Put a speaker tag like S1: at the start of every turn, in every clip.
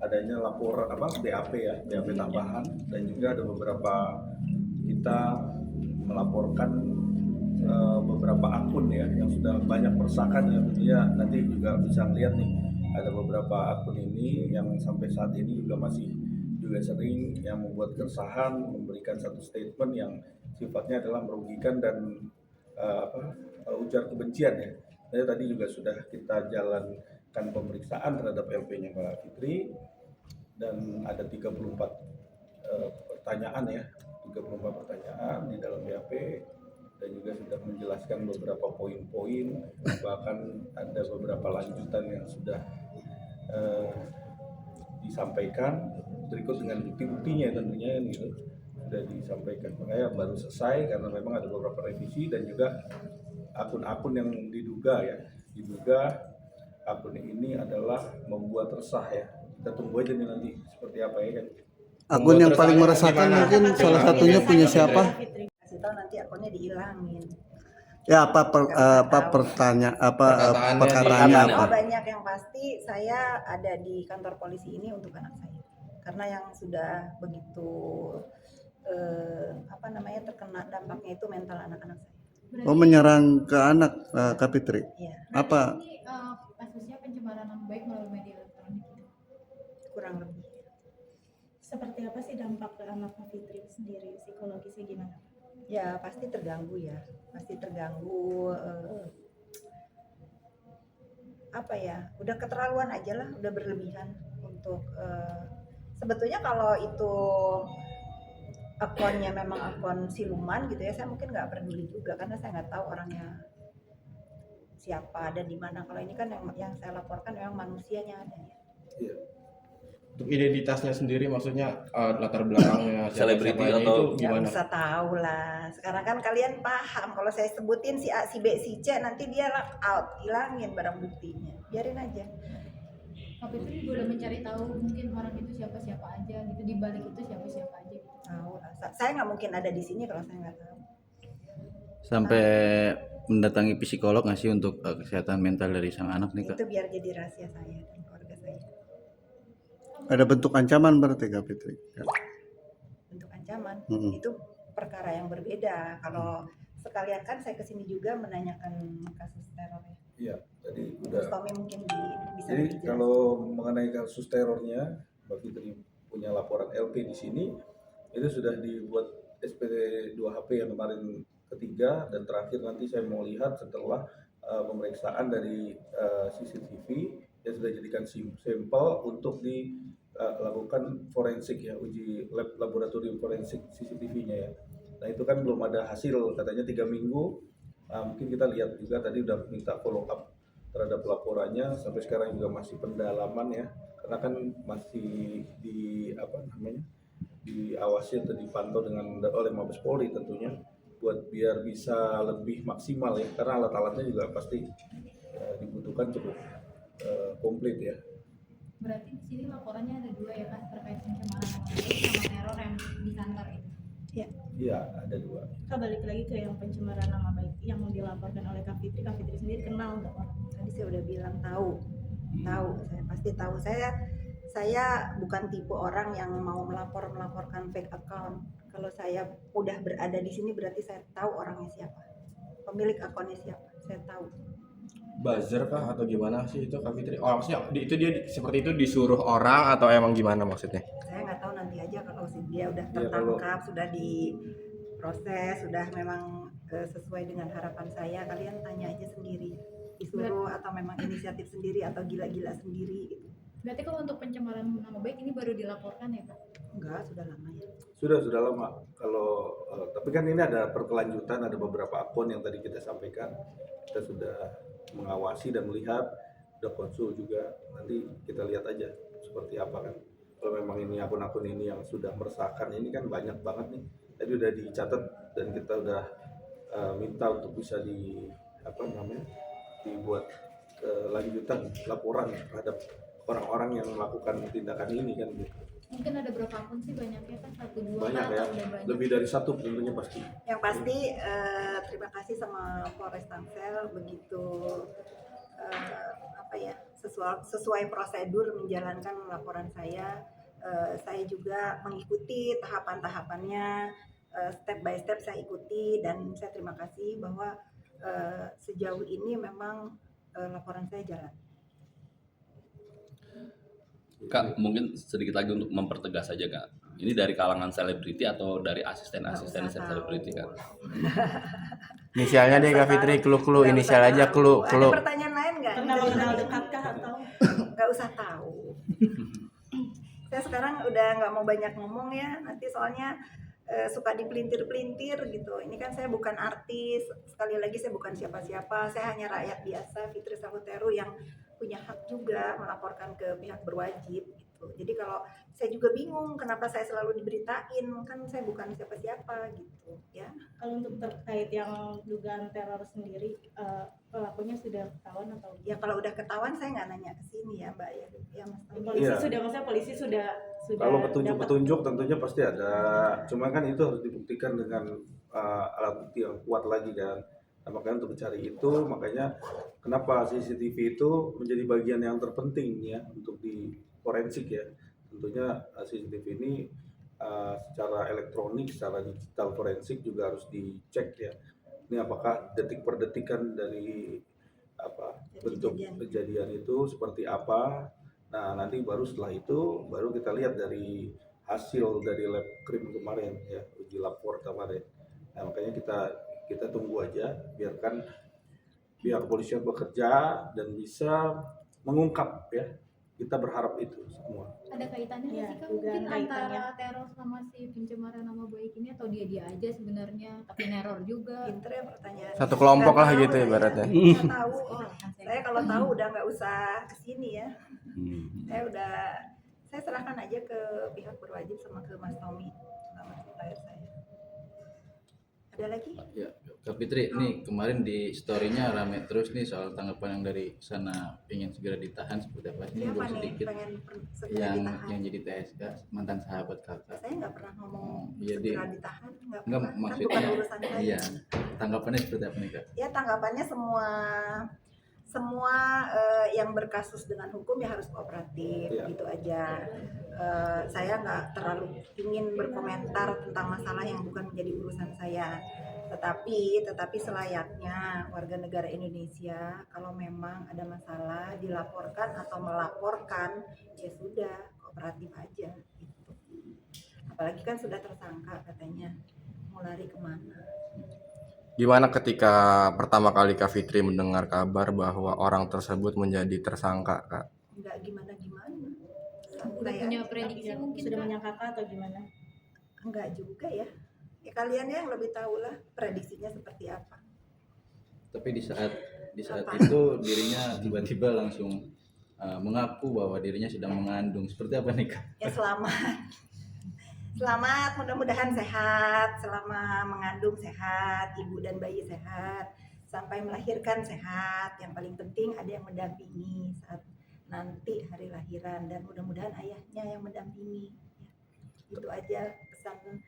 S1: adanya laporan BAP ya, BAP tambahan, dan juga ada beberapa kita melaporkan beberapa akun ya yang sudah banyak meresahkan ya, tentunya nanti juga bisa lihat nih ada beberapa akun ini yang sampai saat ini juga masih juga sering yang membuat keresahan, memberikan satu statement yang sifatnya adalah merugikan dan ujar kebencian ya. Jadi tadi juga sudah kita jalankan pemeriksaan terhadap LP-nya Mbak Fitri dan ada 34 pertanyaan ya, 34 pertanyaan di dalam BAP dan juga sudah menjelaskan beberapa poin-poin, bahkan ada beberapa lanjutan yang sudah disampaikan berikut dengan bukti-buktinya tentunya gitu sudah disampaikan. Makanya baru selesai karena memang ada beberapa revisi dan juga akun-akun yang diduga akun ini adalah membuat resah ya. Kita tunggu aja nih nanti seperti apa ya kan.
S2: Akun yang paling meresahkan mungkin salah satunya punya siapa?
S3: Kasih tahu nanti akunnya dihilangin.
S2: Ya perkataannya apa?
S3: Oh, banyak yang pasti saya ada di kantor polisi ini untuk anak saya. Karena yang sudah begitu terkena dampaknya itu mental anak-anak saya.
S2: Oh, menyerang ke anak Kak Fitri.
S3: Iya.
S2: Apa?
S4: Ini kasusnya pencemaran nama baik melalui media elektronik.
S3: Kurang lebih.
S4: Seperti apa sih dampak ke anak Kak Fitri sendiri, psikologisnya gimana?
S3: Ya pasti terganggu ya, pasti terganggu. Udah keterlaluan aja lah, udah berlebihan untuk sebetulnya kalau itu akunnya memang akun siluman gitu ya, saya mungkin nggak peduli juga karena saya nggak tahu orangnya siapa dan di mana. Kalau ini kan yang saya laporkan memang manusianya ada ya.
S1: Iya.
S5: Untuk identitasnya sendiri maksudnya latar belakangnya
S6: Selebriti atau
S5: itu gimana?
S3: Nggak usah tahu lah. Sekarang kan kalian paham kalau saya sebutin si A, si B, si C nanti dia lock out, hilangin barang buktinya. Biarin aja.
S4: Kak Fitri juga udah mencari tahu mungkin orang itu siapa-siapa aja gitu, di balik itu siapa-siapa aja gitu.
S3: Tahu lah. Saya nggak mungkin ada di sini kalau saya nggak tahu.
S6: Sampai mendatangi psikolog nggak sih untuk kesehatan mental dari sang anak nih Kak?
S3: Itu biar jadi rahasia saya dan keluarga saya.
S2: Ada bentuk ancaman berarti Kak Fitri?
S3: Untuk ancaman itu perkara yang berbeda. Kalau sekalian kan saya kesini juga menanyakan kasus teror ya.
S1: Iya, tadi
S3: Terus
S1: udah.
S3: Tommy mungkin bisa
S1: Jadi
S3: lebih jelas.
S1: kalau mengenai kasus terornya, Mbak Fitri punya laporan LP di sini, itu sudah dibuat SP 2HP yang kemarin ketiga dan terakhir nanti saya mau lihat setelah pemeriksaan dari CCTV yang sudah dijadikan sampel untuk dilakukan forensik ya, uji laboratorium forensik CCTV-nya ya. Nah itu kan belum ada hasil, katanya 3 minggu. Mungkin kita lihat juga tadi udah minta follow up terhadap laporannya sampai sekarang juga masih pendalaman ya karena kan masih diawasi atau dipantau oleh Mabes Polri tentunya buat biar bisa lebih maksimal ya karena alat-alatnya juga pasti dibutuhkan cukup komplit ya.
S4: Berarti di sini laporannya ada 2 ya Kak, terkait pencemaran nama baik sama teror yang di kantor itu.
S1: Iya, ada 2.
S4: Kak, balik lagi ke yang pencemaran nama baik yang dilaporkan oleh Kak Fitri sendiri kenal nggak orang?
S3: Tadi saya udah bilang tahu, saya pasti tahu. Saya bukan tipe orang yang mau melaporkan fake account. Kalau saya udah berada di sini berarti saya tahu orangnya siapa, pemilik akunnya siapa, saya tahu.
S5: Buzzer kah atau gimana sih itu Kak Fitri? Oh maksudnya itu dia seperti itu disuruh orang atau emang gimana maksudnya?
S3: Saya nggak tahu, nanti aja kalau dia udah tertangkap, sudah diproses, sudah memang sesuai dengan harapan saya, kalian tanya aja sendiri, disuruh atau memang inisiatif sendiri atau gila-gila sendiri gitu.
S4: Berarti kalau untuk pencemaran nama baik ini baru dilaporkan ya Kak?
S3: Enggak, sudah lama ya.
S1: Sudah lama. Kalau tapi kan ini ada berkelanjutan, ada beberapa akun yang tadi kita sampaikan. Kita sudah mengawasi dan melihat, sudah konsul juga. Nanti kita lihat aja seperti apa kan. Kalau memang ini akun-akun ini yang sudah meresahkan, ini kan banyak banget nih. Tadi udah dicatat dan kita udah minta untuk bisa dibuat lanjutan laporan terhadap orang-orang yang melakukan tindakan ini kan gitu.
S4: Mungkin ada berapa akun sih banyaknya kan? 1, 2
S1: Banyak ya,
S4: atau udah banyak?
S1: lebih dari 1 tentunya pasti.
S3: Yang pasti terima kasih sama Polres Tangsel begitu sesuai prosedur menjalankan laporan saya. Saya juga mengikuti tahapan-tahapannya, step by step saya ikuti, dan saya terima kasih bahwa sejauh ini memang laporan saya jalan.
S7: Kak, mungkin sedikit lagi untuk mempertegas saja Kak. Ini dari kalangan selebriti atau dari asisten-asisten
S3: Nggak usah
S7: selebriti
S3: tahu.
S7: Kak?
S5: Inisialnya deh Kak Fitri, clue
S3: Nggak
S5: inisial
S3: usah
S5: aja,
S3: tahu.
S5: clue.
S3: Ada pertanyaan lain nggak?
S8: Kenal dekat kah atau
S3: Nggak usah tahu. Saya sekarang udah nggak mau banyak ngomong ya, nanti soalnya suka dipelintir-pelintir gitu. Ini kan saya bukan artis, sekali lagi saya bukan siapa-siapa, saya hanya rakyat biasa, Fitri Sahuteru, yang punya hak juga melaporkan ke pihak berwajib gitu. Jadi kalau saya juga bingung kenapa saya selalu diberitain, kan saya bukan siapa-siapa gitu ya.
S8: kalau untuk terkait yang dugaan teror sendiri, pelakunya sudah ketahuan atau
S3: Ya kalau udah ketahuan saya nggak nanya ke sini ya Mbak ya Mas Tommy.
S8: polisi
S1: Iya.
S8: sudah, maksudnya polisi sudah
S1: Kalau
S8: dapat-
S1: petunjuk-petunjuk tentunya pasti ada. Cuma kan itu harus dibuktikan dengan alat bukti yang kuat lagi kan. Nah, makanya untuk mencari itu, makanya kenapa CCTV itu menjadi bagian yang terpenting ya untuk di forensik ya. Tentunya CCTV ini secara elektronik, secara digital forensik juga harus dicek ya. Ini apakah detik per detikan dari bentuk kejadian itu seperti apa. Nah, nanti baru setelah itu baru kita lihat dari hasil dari lab krim kemarin ya, uji lapor kemarin. Nah, makanya kita tunggu aja, biarkan pihak kepolisian bekerja dan bisa mengungkap ya. Kita berharap itu semua.
S4: Ada kaitannya nggak
S8: Iya,
S4: sih Kak
S8: dugaan
S4: mungkin
S8: kaitannya.
S4: antara teror sama si pencemaran nama baik ini, atau dia aja sebenarnya tapi neror juga?
S3: Pinter ya pertanyaan.
S5: Satu kelompok
S3: Nggak
S5: lah
S3: tahu
S5: gitu
S3: saya.
S5: ibaratnya.
S3: Nggak tahu.
S4: Kan
S3: Saya kalau tahu udah nggak usah kesini ya. Saya serahkan aja ke pihak berwajib sama ke Mas Tommy, sama supplier saya. Ada lagi?
S6: Ya, Kak Fitri, ini kemarin di story-nya rame terus nih soal tanggapan yang dari sana ingin segera ditahan seperti apa sih?
S3: Siapa
S6: Boleh
S3: nih
S6: sedikit
S3: pengen segera
S6: yang
S3: ditahan?
S6: jadi TSK mantan sahabat kakak.
S3: Saya nggak pernah ngomong
S6: Iya,
S3: segera
S6: Di.
S3: ditahan, nggak
S6: Enggak,
S3: pernah. Kan
S6: maksudnya
S3: bukan urusan saya.
S6: iya. Tanggapannya seperti apa nih Kak?
S3: Ya tanggapannya semua yang berkasus dengan hukum ya harus kooperatif,
S1: Iya.
S3: gitu aja. Saya nggak terlalu ingin berkomentar tentang masalah yang bukan menjadi urusan saya. Tetapi selayaknya warga negara Indonesia kalau memang ada masalah dilaporkan atau melaporkan, ya sudah kooperatif aja gitu. Apalagi kan sudah tersangka katanya, mau lari kemana?
S5: Gimana ketika pertama kali Kak Fitri mendengar kabar bahwa orang tersebut menjadi tersangka Kak?
S3: Nggak gimana-gimana.
S4: Udah punya prediksi mungkin
S8: sudah
S4: Kak?
S8: menyangka atau gimana?
S3: Enggak juga ya. Ya kalian yang lebih tahu lah prediksinya seperti apa.
S6: Tapi di saat
S3: Apa?
S6: itu dirinya tiba-tiba langsung mengaku bahwa dirinya sedang mengandung. Seperti apa nih Kak?
S3: Ya selamat, mudah-mudahan sehat, selama mengandung sehat, ibu dan bayi sehat, sampai melahirkan sehat. Yang paling penting ada yang mendampingi saat nanti hari lahiran, dan mudah-mudahan ayahnya yang mendampingi. Ya, itu aja pesan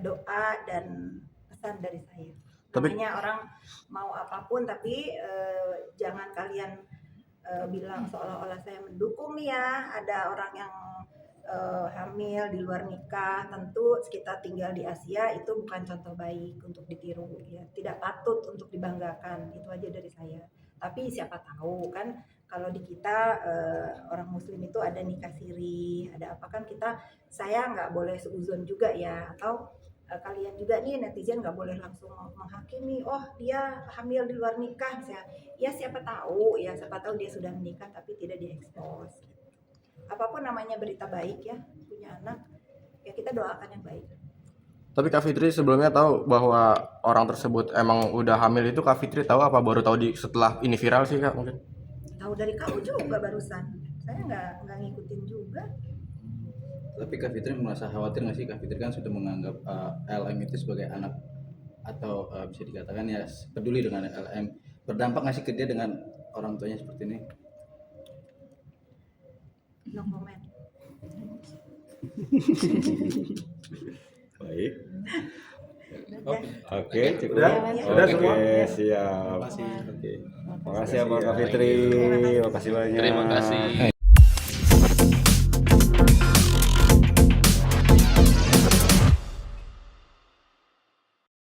S3: doa dan pesan dari saya. Namanya orang mau apapun, tapi jangan kalian bilang seolah-olah saya mendukung nih ya. Ada orang yang hamil di luar nikah, tentu kita tinggal di Asia itu bukan contoh baik untuk ditiru ya, tidak patut untuk dibanggakan. Itu aja dari saya. Tapi siapa tahu kan kalau di kita orang muslim itu ada nikah siri, ada apa kan, saya nggak boleh seuzon juga ya, atau kalian juga nih netizen nggak boleh langsung menghakimi, oh dia hamil di luar nikah misalnya. Ya siapa tahu dia sudah menikah tapi tidak diekspos. Apapun namanya berita baik ya, punya anak ya kita doakan yang baik.
S5: Tapi Kak Fitri sebelumnya tahu bahwa orang tersebut emang udah hamil itu Kak Fitri tahu apa baru tahu setelah ini viral sih Kak mungkin?
S3: Tahu dari kamu juga barusan, saya nggak ngikutin juga.
S6: Tapi Kak Fitri merasa khawatir nggak sih? Kak Fitri kan sudah menganggap LM itu sebagai anak, atau bisa dikatakan ya peduli dengan LM. Berdampak nggak sih ke dia dengan orang tuanya seperti ini?
S3: No comment.
S6: Baik.
S9: Oke, cukup.
S1: Udah semua?
S9: Oke, siap. Oke. Makasih ya Pak Kak Fitri. Makasih banyak.
S7: Terima kasih.